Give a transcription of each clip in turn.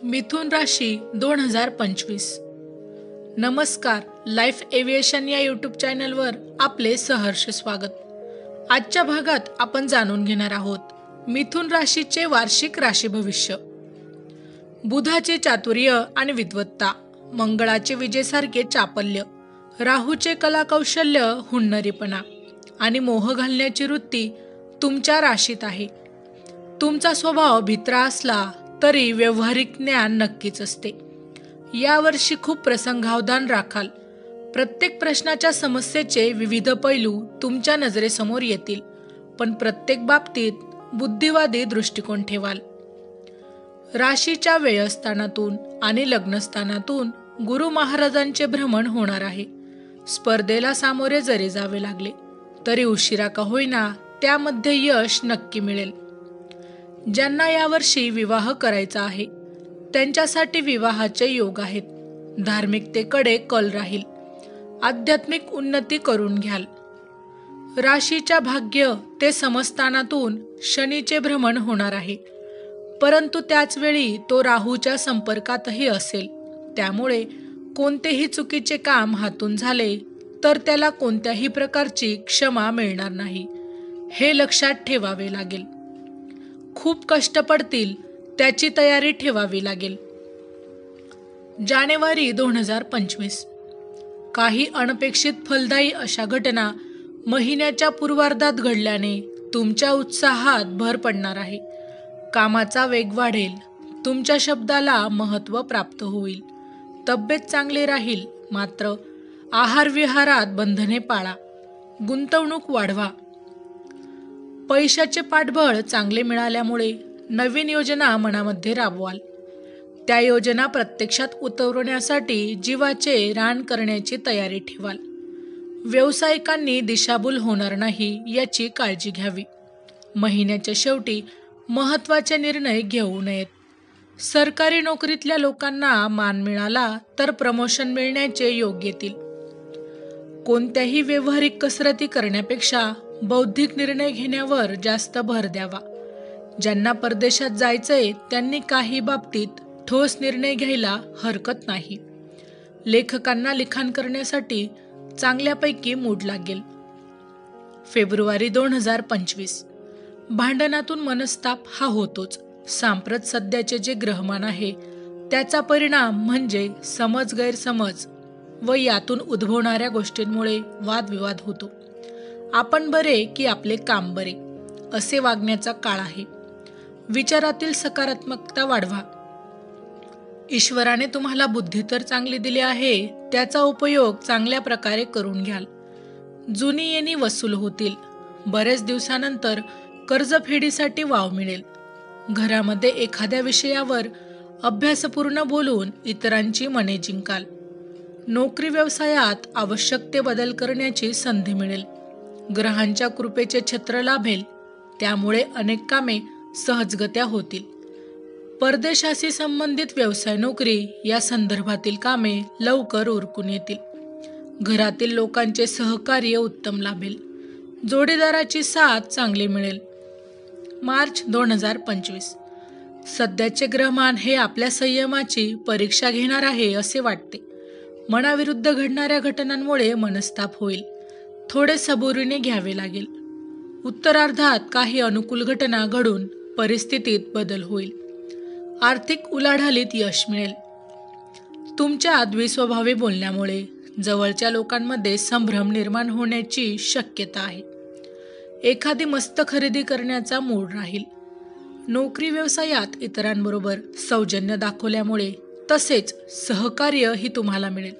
मिथुन राशी 2025। नमस्कार, life aviation या यूट्यूब चॅनलवर आपले सहर्ष स्वागत। आजच्या भागात आपण जाणून घेणार आहोत मिथुन राशीचे वार्षिक राशी भविष्य। बुधाचे चातुर्य आणि विद्वत्ता, मंगळाचे विजेसारखे चापल्य, राहूचे कलाकौशल्य, हुन्नरीपणा आणि मोह घालण्याची वृत्ती तुमच्या राशीत आहे। तुमचा स्वभाव भित्रा असला तरी व्यावहारिक ज्ञान नक्कीच असते। यावर्षी खूप प्रसंगावधान राखाल। प्रत्येक प्रश्नाच्या समस्येचे विविध पैलू तुमच्या नजरेसमोर येतील, पण प्रत्येक बाबतीत बुद्धिवादी दृष्टिकोन ठेवाल। राशीच्या व्ययस्थानातून आणि लग्नस्थानातून गुरु महाराजांचे भ्रमण होणार आहे। स्पर्धेला सामोरे जरी जावे लागले तरी उशिरा का होईना त्यामध्ये यश नक्की मिळेल। ज्यांना यावर्षी विवाह करायचा आहे त्यांच्यासाठी विवाहाचे योग आहेत। धार्मिकतेकडे कल राहील। आध्यात्मिक उन्नती करून घ्याल। राशीच्या भाग्य ते समस्थानातून शनीचे भ्रमण होणार आहे, परंतु त्याच वेळी तो राहूच्या संपर्कातही असेल। त्यामुळे कोणतेही चुकीचे काम हातून झाले तर त्याला कोणत्याही प्रकारची क्षमा मिळणार नाही, हे लक्षात ठेवावे लागेल। खूप कष्ट पडतील, त्याची तयारी ठेवावी लागेल। जानेवारी 2025। काही अनपेक्षित फलदायी अशा घटना महिन्याच्या पूर्वार्धात घडल्याने तुमच्या उत्साहात भर पडणार आहे। कामाचा वेग वाढेल। तुमच्या शब्दाला महत्त्व प्राप्त होईल। तब्येत चांगली राहील, मात्र आहार विहारात बंधने पाळा। गुंतवणूक वाढवा। पैशाचे पाठबळ चांगले मिळाल्यामुळे नवीन योजना मनामध्ये राबवाल। त्या योजना प्रत्यक्षात उतरवण्यासाठी जीवाचे रान करण्याची तयारी ठेवाल। व्यावसायिकांनी दिशाभूल होणार नाही याची काळजी घ्यावी। महिन्याच्या शेवटी महत्त्वाचे निर्णय घेऊ नयेत। सरकारी नोकरीतल्या लोकांना मान मिळाला तर प्रमोशन मिळण्याचे योग येतील। कोणत्याही व्यावहारिक कसरती करण्यापेक्षा बौद्धिक निर्णय घेण्यावर जास्त भर द्यावा। ज्यांना परदेशात जायचंय त्यांनी काही बाबतीत ठोस निर्णय घ्यायला हरकत नाही। लेखकांना लिखाण करण्यासाठी चांगल्यापैकी मूड लागेल। फेब्रुवारी 2025। भांडणातून मनस्ताप हा होतोच। सांप्रत सध्याचे जे ग्रहमान आहे त्याचा परिणाम म्हणजे समज गैरसमज व यातून उद्भवणाऱ्या गोष्टींमुळे वादविवाद होतो। आपण बरे की आपले काम बरे असे वागण्याचा काळ आहे। विचारातील सकारात्मकता वाढवा। ईश्वराने तुम्हाला बुद्धी तर चांगली दिली आहे, त्याचा उपयोग चांगल्या प्रकारे करून घ्याल। जुनी येणी वसूल होतील। बरेच दिवसानंतर कर्जफेडीसाठी वाव मिळेल। घरामध्ये एखाद्या विषयावर अभ्यासपूर्ण बोलून इतरांची मने जिंकाल। नोकरी व्यवसायात आवश्यक ते बदल करण्याची संधी मिळेल। ग्रहांच्या कृपेचे छत्र लाभेल, त्यामुळे अनेक कामे सहजगत्या होतील। परदेशाशी संबंधित व्यवसाय नोकरी या संदर्भातील कामे लवकर उरकून येतील। घरातील लोकांचे सहकार्य उत्तम लाभेल। जोडीदाराची साथ चांगली मिळेल। मार्च 2025। सध्याचे ग्रहमान हे आपल्या संयमाची परीक्षा घेणार आहे असे वाटते। मनाविरुद्ध घडणाऱ्या घटनांमुळे मनस्ताप होईल। थोडे सबुरीने घ्यावे लागेल। उत्तरार्धात काही अनुकूल घटना घडून परिस्थितीत बदल होईल। आर्थिक उलाढालीत यश मिळेल। तुमच्या द्विस्वभावी बोलण्यामुळे जवळच्या लोकांमध्ये संभ्रम निर्माण होण्याची शक्यता आहे। एखादी मस्त खरेदी करण्याचा मूड राहील। नोकरी व्यवसायात इतरांबरोबर सौजन्य दाखवल्यामुळे तसेच सहकार्य ही तुम्हाला मिळेल।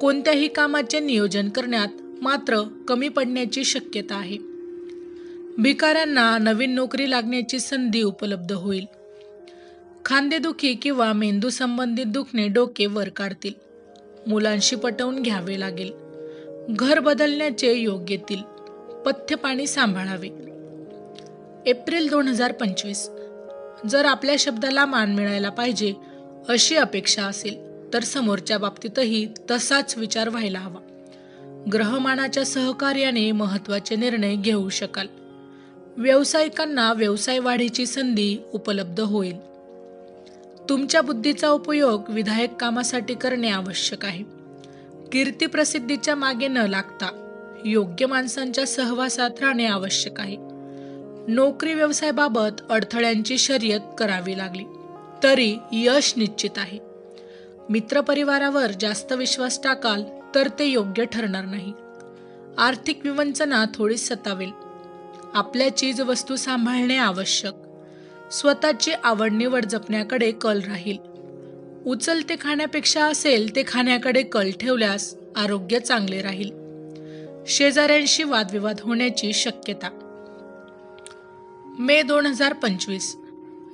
कोणत्याही कामाचे नियोजन करण्यात मात्र कमी पडण्याची शक्यता आहे। भिकाऱ्यांना नवीन नोकरी लागण्याची संधी उपलब्ध होईल। खांदेदुखी किंवा मेंदू संबंधित दुखणे डोके वर काढतील। मुलांशी पटवून घ्यावे लागेल। घर बदलण्याचे योग येतील। पथ्य पाणी सांभाळावे। एप्रिल 2025। जर आपल्या शब्दाला मान मिळायला पाहिजे अशी अपेक्षा असेल तर समोरच्या बाबतीतही तसाच विचार व्हायला हवा। ग्रहमानाच्या सहकार्याने महत्त्वाचे निर्णय घेऊ शकाल। व्यावसायिकांना व्यवसाय वाढीची संधी उपलब्ध होईल। तुमच्या बुद्धीचा उपयोग विधायक कामासाठी करणे आवश्यक आहे. कीर्ती प्रसिद्धीच्या मागे न लागता योग्य माणसांच्या सहवासात राहणे आवश्यक आहे. नोकरी व्यवसायाबाबत अडथळ्यांची शर्यत करावी लागली तरी यश निश्चित आहे. मित्रपरिवारावर जास्त विश्वास टाकाल तर ते योग्य ठरणार नाही. आर्थिक विवंचना थोडी सतावेल. आपल्या चीज वस्तू सांभाळणे आवश्यक. स्वतःची आवड निवड जपण्याकडे कल राहील. उचलते खाण्यापेक्षा असेल ते खाण्याकडे कल ठेवल्यास आरोग्य चांगले राहील. शेजाऱ्यांशी वादविवाद होण्याची शक्यता. मे 2025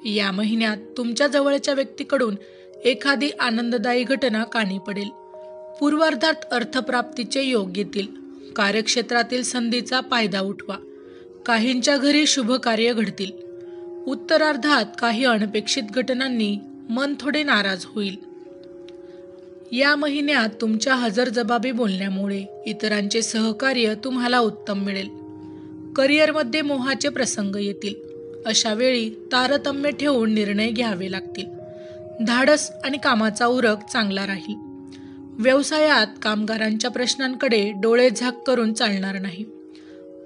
या महिन्यात तुमच्या जवळच्या व्यक्तीकडून एखादी आनंददायी घटना कानी पडेल. पूर्वार्धात अर्थप्राप्तीचे योग येतील. कार्यक्षेत्रातील संधीचा फायदा उठवा. काहींच्या घरी शुभ कार्य घडतील. उत्तरार्धात काही अनपेक्षित घटनांनी मन थोडे नाराज होईल. या महिन्यात तुमच्या हजरजबाबी बोलण्यामुळे इतरांचे सहकार्य तुम्हाला उत्तम मिळेल. करिअरमध्ये मोहाचे प्रसंग येतील. अशा वेळी तारतम्य ठेवून निर्णय घ्यावे लागतील. धाडस आणि कामाचा उरक चांगला राहील. व्यवसायात कामगारांच्या प्रश्नांकडे डोळे झाक करून चालणार नाही.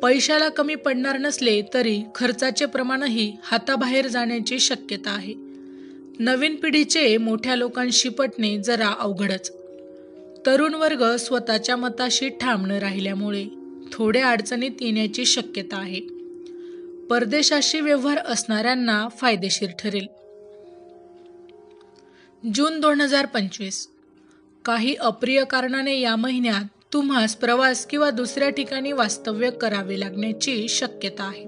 पैशाला कमी पडणार नसले तरी खर्चाचे प्रमाणही हाताबाहेर जाण्याची शक्यता आहे. नवीन पिढीचे मोठ्या लोकांशी पटणे जरा अवघडच. तरुण वर्ग स्वतःच्या मताशी ठाम न राहिल्यामुळे थोड्या अडचणीत येण्याची शक्यता आहे. परदेशाशी व्यवहार असणाऱ्यांना फायदेशीर ठरेल. जून 2025 काही अप्रिय कारणाने या महिन्यात तुम्हास प्रवास किंवा दुसऱ्या ठिकाणी वास्तव्य करावे लागण्याची शक्यता आहे.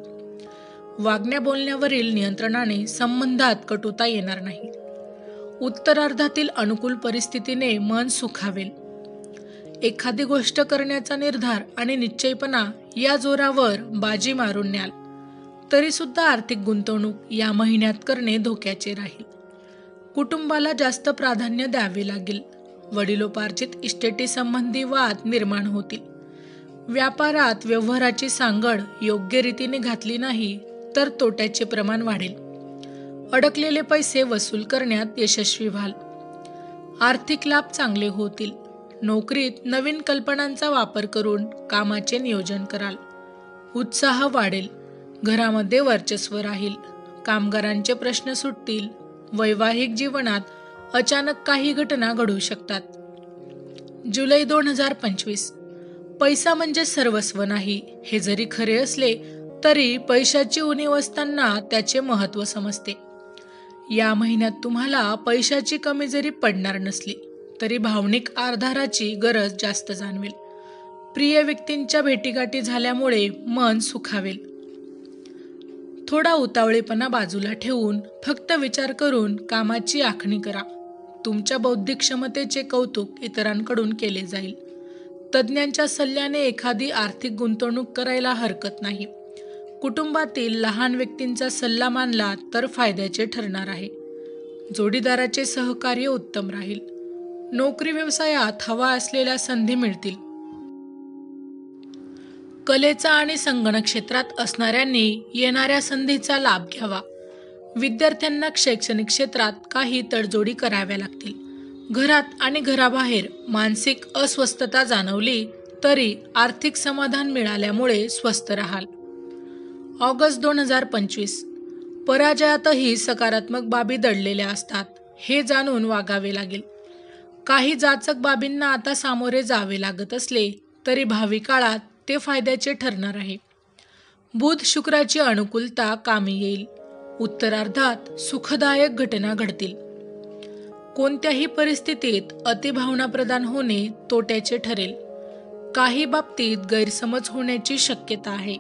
वागण्या बोलण्यावरील नियंत्रणाने संबंधात कटुता येणार नाही. उत्तरार्धातील अनुकूल परिस्थितीने मन सुखावेल. एखादी गोष्ट करण्याचा निर्धार आणि निश्चयपणा या जोरावर बाजी मारून न्याल. तरी सुद्धा आर्थिक गुंतवणूक या महिन्यात करणे धोक्याचे राहील. कुटुंबाला जास्त प्राधान्य द्यावे लागेल. वडिलोपार्जित इस्टेटी संबंधी वाद निर्माण होतील. व्यापारात व्यवहाराची सांगड योग्य रीतीने घातली नाही तर तोट्याचे प्रमाण वाढेल. अडकलेले पैसे वसूल करण्यात यशस्वी व्हाल. आर्थिक लाभ चांगले होतील. नोकरीत नवीन कल्पनांचा वापर करून कामाचे नियोजन कराल. उत्साह वाढेल. घरामध्ये वर्चस्व राहील. कामगारांचे प्रश्न सुटतील. वैवाहिक जीवनात अचानक काही घटना घडू शकतात. जुलै 2025 पैसा म्हणजे सर्वस्व नाही हे जरी खरे असले तरी पैशाची उणीव असताना त्याचे महत्त्व समजते. या महिन्यात तुम्हाला पैशाची कमी जरी पडणार नसली तरी भावनिक आधाराची गरज जास्त जाणवेल. प्रिय व्यक्तींच्या भेटीगाठी झाल्यामुळे मन सुखावेल. थोडा उतावळेपणा बाजूला ठेवून फक्त विचार करून कामाची आखणी करा. तुमच्या बौद्धिक क्षमतेचे कौतुक इतरांकडून केले जाईल. तज्ज्ञांच्या सल्ल्याने एखादी आर्थिक गुंतवणूक करायला हरकत नाही. कुटुंबातील लहान व्यक्तींचा सल्ला मानला तर फायद्याचे ठरणार आहे. जोडीदाराचे सहकार्य उत्तम राहील. नोकरी व्यवसायात हवा असलेल्या संधी मिळतील. कलेचा आणि संगणक क्षेत्रात असणाऱ्यांनी येणाऱ्या संधीचा लाभ घ्यावा. विद्यार्थ्यांना शैक्षणिक क्षेत्रात काही तडजोडी कराव्या लागतील. घरात आणि घराबाहेर मानसिक अस्वस्थता जाणवली तरी आर्थिक समाधान मिळाल्यामुळे स्वस्थ राहाल. ऑगस्ट 2025 पराजयातही सकारात्मक बाबी दडलेल्या असतात हे जाणून वागावे लागेल. काही जाचक बाबींना आता सामोरे जावे लागत असले तरी भावी काळात ते फायद्याचे ठरणार आहे. बुध शुक्राची अनुकूलता कामी येईल. उत्तरार्धात सुखदायक घटना घडतील. कोणत्याही परिस्थितीत अतिभावनाप्रधान होणे तोट्याचे ठरेल. काही बाबतीत गैरसमज होण्याची शक्यता आहे.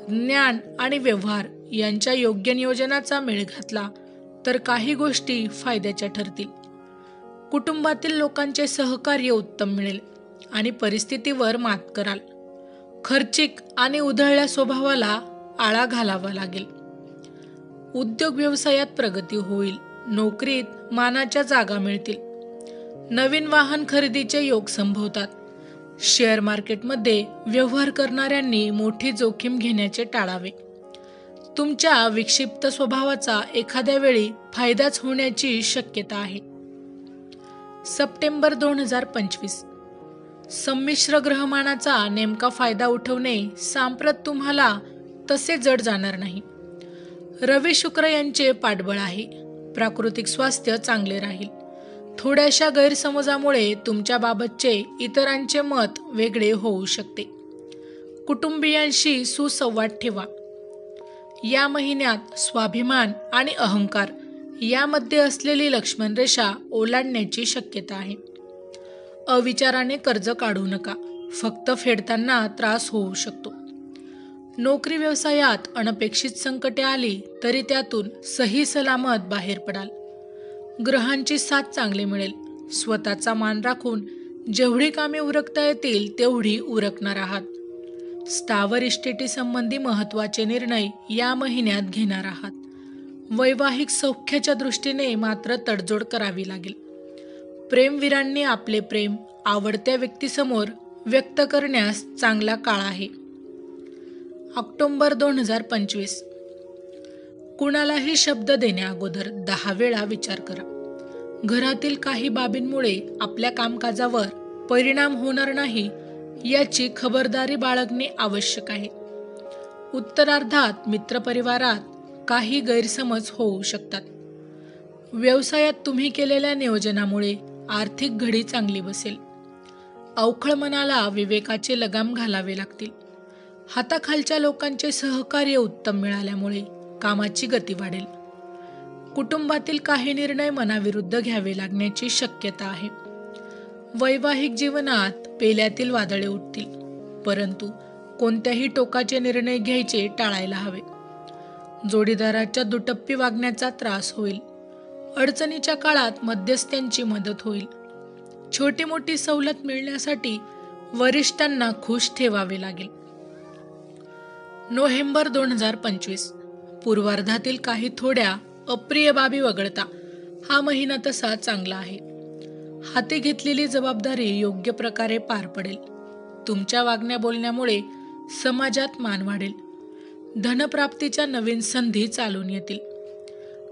ज्ञान आणि व्यवहार यांच्या योग्य नियोजनाचा मेळ घातला तर काही गोष्टी फायद्याच्या ठरतील. कुटुंबातील लोकांचे सहकार्य उत्तम मिळेल आणि परिस्थितीवर मात कराल. खर्चिक आणि उधळल्या स्वभावाला आळा घालावा लागेल. उद्योग व्यवसायात प्रगती होईल. नोकरीत मानाच्या जागा मिळतील. नवीन वाहन खरेदीचे योग संभवतात. शेअर मार्केटमध्ये व्यवहार करणाऱ्यांनी मोठी जोखीम घेण्याचे टाळावे. तुमच्या विक्षिप्त स्वभावाचा एखाद्या वेळी फायदाच होण्याची शक्यता आहे. सप्टेंबर 2025. संमिश्र ग्रहमानाचा नेमका फायदा उठवणे सांप्रत तुम्हाला तसे जड जाणार नाही. रवी शुक्र यांचे पाठबळ आहे. प्राकृतिक स्वास्थ्य चांगले राहील. थोड्याशा गैरसमजामुळे तुमच्याबाबतचे इतरांचे मत वेगळे होऊ शकते. कुटुंबियांशी सुसंवाद ठेवा. या महिन्यात स्वाभिमान आणि अहंकार यामध्ये असलेली लक्ष्मण रेषा ओलांडण्याची शक्यता आहे. अविचाराने कर्ज काढू नका. फक्त फेडताना त्रास होऊ शकतो. नोकरी व्यवसायात अनपेक्षित संकटे आली तरी त्यातून सही सलामत बाहेर पडाल. ग्रहांची साथ चांगली मिळेल. स्वतःचा मान राखून जेवढी कामे उरकता येतील तेवढी उरकणार आहात. स्थावर इस्टेटी संबंधी महत्त्वाचे निर्णय या महिन्यात घेणार आहात. वैवाहिक सौख्याच्या दृष्टीने मात्र तडजोड करावी लागेल. प्रेमवीरांनी आपले प्रेम आवडत्या व्यक्तीसमोर व्यक्त करण्यास चांगला काळ आहे. ऑक्टोबर 2025. कुणालाही शब्द देण्याअगोदर 10 वेळा विचार करा. घरातील काही बाबींमुळे आपल्या कामकाजावर परिणाम होणार नाही याची खबरदारी बाळगणे आवश्यक आहे. उत्तरार्धात मित्रपरिवारात काही गैरसमज होऊ शकतात. व्यवसायात तुम्ही केलेल्या नियोजनामुळे आर्थिक घडी चांगली बसेल. अवखळ मनाला विवेकाचे लगाम घालावे लागतील. हाताखालच्या लोकांचे सहकार्य उत्तम मिळाल्यामुळे कामाची गती वाढेल. कुटुंबातील काही निर्णय मनाविरुद्ध घ्यावे लागण्याची शक्यता आहे. वैवाहिक जीवनात पेल्यातील वादळे उठतील, परंतु कोणत्याही टोकाचे निर्णय घ्यायचे टाळायला हवे. जोडीदाराच्या दुटप्पी वागण्याचा त्रास होईल. अडचणीच्या काळात मध्यस्थ्यांची मदत होईल. छोटी मोठी सवलत मिळण्यासाठी वरिष्ठांना खुश ठेवावे लागेल. नोव्हेंबर 2025. पूर्वार्धातील काही थोड्या अप्रिय बाबी वगळता हा महिना तसा चांगला आहे. हाती घेतलेली जबाबदारी योग्य प्रकारे पार पडेल. तुमच्या वागण्या बोलण्यामुळे समाजात मान वाढेल. धनप्राप्तीच्या नवीन संधी चालून येतील.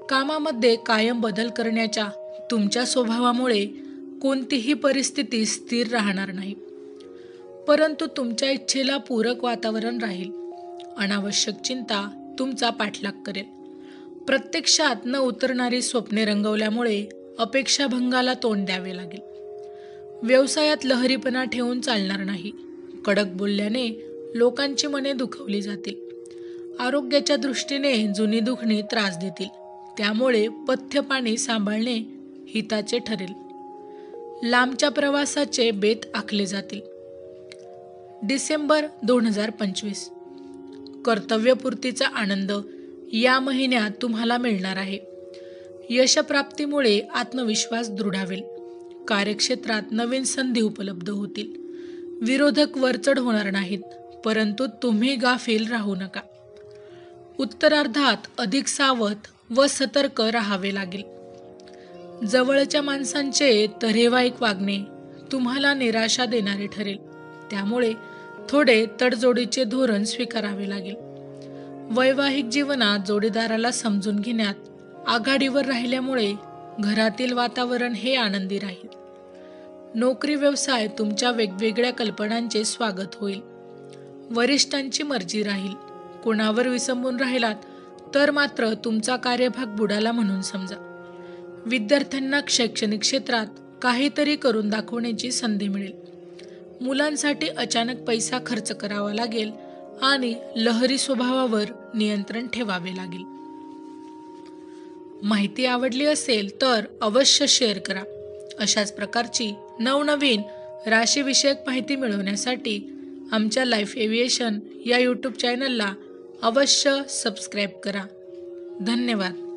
कामामध्ये कायम बदल करण्याच्या तुमच्या स्वभावामुळे कोणतीही परिस्थिती स्थिर राहणार नाही, परंतु तुमच्या इच्छेला पूरक वातावरण राहील. अनावश्यक चिंता तुमचा पाठलाग करेल. प्रत्यक्षात न उतरणारी स्वप्ने रंगवल्यामुळे अपेक्षाभंगाला तोंड द्यावे लागेल. व्यवसायात लहरीपणा ठेवून चालणार नाही. कडक बोलल्याने लोकांची मने दुखवली जातील. आरोग्याच्या दृष्टीने जुनी दुखणी त्रास देतील, त्यामुळे पथ्य पाणी सांभाळणे हिताचे ठरेल. लांबच्या प्रवासाचे बेत आखले जातील. डिसेंबर 2025. कर्तव्यपूर्तीचा आनंद या महिन्यात तुम्हाला मिळणार आहे. यशप्राप्तीमुळे आत्मविश्वास दृढावेल. कार्यक्षेत्रात नवीन संधी उपलब्ध होतील. विरोधक वरचढ होणार नाहीत, परंतु तुम्ही गाफील राहू नका. उत्तरार्धात अधिक सावध व सतर्क राहावे लागेल. जवळच्या माणसांचे तऱ्हेवाईक वागणे तुम्हाला निराशा देणारे ठरेल, त्यामुळे थोडे तडजोडीचे धोरण स्वीकारावे लागेल. वैवाहिक जीवनात जोडीदाराला समजून घेण्यात आघाडीवर राहिल्यामुळे घरातील वातावरण हे आनंदी राहील. नोकरी व्यवसाय तुमच्या वेगवेगळ्या कल्पनांचे स्वागत होईल. वरिष्ठांची मर्जी राहील. कोणावर विसंबून राहिलात तर मात्र तुमचा कार्यभाग बुडाला म्हणून समजा. विद्यार्थ्यांना शैक्षणिक क्षेत्रात काहीतरी करून दाखवण्याची संधी मिळेल. मुलांसाठी अचानक पैसा खर्च करावा लागेल आणि लहरी स्वभावावर नियंत्रण ठेवावे लागेल. माहिती आवडली असेल तर अवश्य शेअर करा. अशाच प्रकारची नवनवीन राशीविषयक माहिती मिळवण्यासाठी आमच्या लाईफ एव्हिएशन या यूट्यूब चॅनलला अवश्य सबस्क्राईब करा. धन्यवाद.